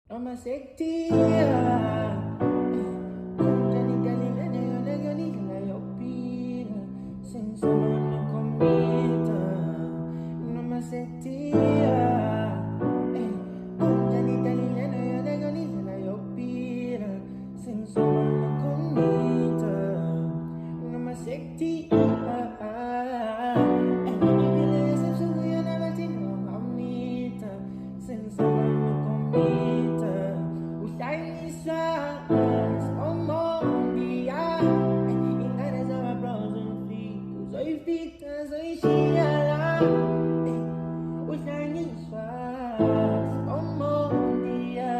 Ama sektia Jani gali lene yone gani la yopira Senza mano comita Nama sektia Jani gali lene yone gani la yopira Senza mano comita Nama sektia Senza mano comita Usaini stars on mondia Ingane sa mabroso fico Soy fita, soy shiala Usaini stars on mondia